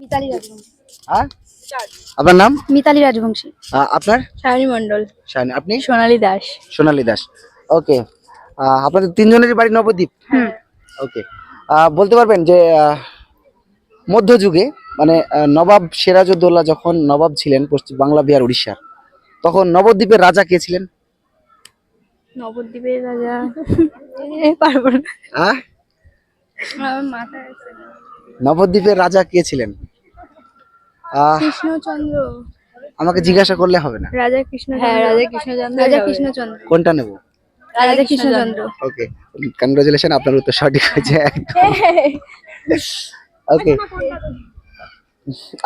মিতালি রাজবংশী। হ্যাঁ, আপনার নাম? মিতালি রাজবংশী। আপনার? সায়নী মণ্ডল। শাইন, আপনি? সোনালী দাস। সোনালী দাস। ওকে, আপনাদের তিনজনেরই বাড়ি নবদ্বীপ? ওকে, বলতে পারবেন যে মধ্যযুগে মানে নবাব সিরাজউদ্দৌলা যখন নবাব ছিলেন পশ্চিম বাংলা, বিহার, উড়িষ্যার, তখন নবদ্বীপের রাজা কে ছিলেন? নবদ্বীপের রাজা পারবো না, হ্যাঁ, আমার মাথায় আছে না। নবদ্বীপের রাজা কে ছিলেন? কৃষ্ণচন্দ্র। আমাকে জিজ্ঞাসা করলে হবে না। রাজা কৃষ্ণচন্দ্র। হ্যাঁ, রাজা কৃষ্ণচন্দ্র। রাজা কৃষ্ণচন্দ্র। কোনটা নেব? রাজা কৃষ্ণচন্দ্র। ওকে, কনগ্রাচুলেশন, আপনার উত্তর সঠিক হয়েছে। ওকে,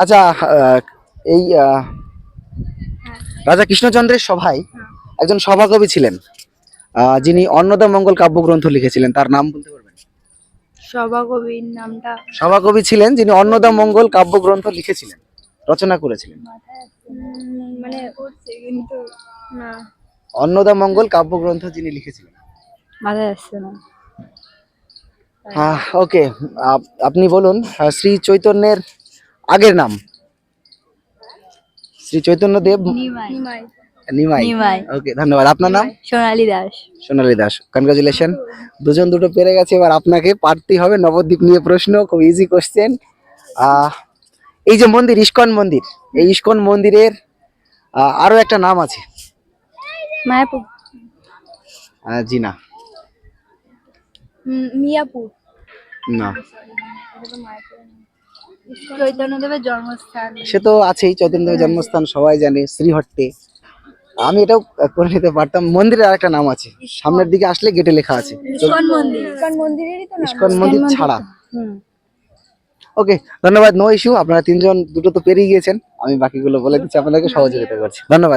আচ্ছা, এই রাজা কৃষ্ণচন্দ্রের সভায় একজন সভাকবি ছিলেন, যিনি অন্নদামঙ্গল কাব্যগ্রন্থ লিখেছিলেন, তার নাম বলতে পারবেন? সভাকবির নামটা সভাকবি ছিলেন যিনি অন্নদামঙ্গল কাব্যগ্রন্থ লিখেছিলেন, রচনা করেছিলেন। মানে কিন্তু না, অন্নদামঙ্গল কাব্যগ্রন্থ যিনি লিখেছিলেন। মাথায় আসছে না। ওকে, আপনি বলুন শ্রী চৈতন্যের আগের নাম? শ্রী চৈতন্য দেব নিমাই। নিমাই। নিমাই। ওকে, ধন্যবাদ। আপনার নাম? সোনালী দাস। সোনালী দাস। কনগ্রাচুলেশন, দুজন দুটো পেরে গেছে। এবার আপনাকে পারতেই হবে নবদ্বীপ নিয়ে প্রশ্ন, খুব ইজি কোশ্চেন। এই যে মন্দির, ইস্কন মন্দির, এই ইস্কন মন্দিরের আরো একটা নাম আছে। মায়াপুর। জি না। মিয়াপুর। না, চৈতন্যদেবের জন্মস্থান। সে তো আছেই, চৈতন্যদেবের জন্মস্থান সবাই জানে, শ্রীহট্টে। আমি এটাও করে নিতে পারতাম। মন্দিরের আরেকটা নাম আছে, সামনের দিকে আসলে গেটে লেখা আছে। ইস্কন মন্দির। ইস্কন মন্দিরেরই তো নাম। ইস্কন মন্দির ছাড়া। ওকে, ধন্যবাদ, নো ইস্যু। আপনারা তিনজন দুটো তো পেরিয়ে গিয়েছেন, আমি বাকিগুলো বলে দিচ্ছি, আপনাদেরকে সহযোগিতা করছি। ধন্যবাদ।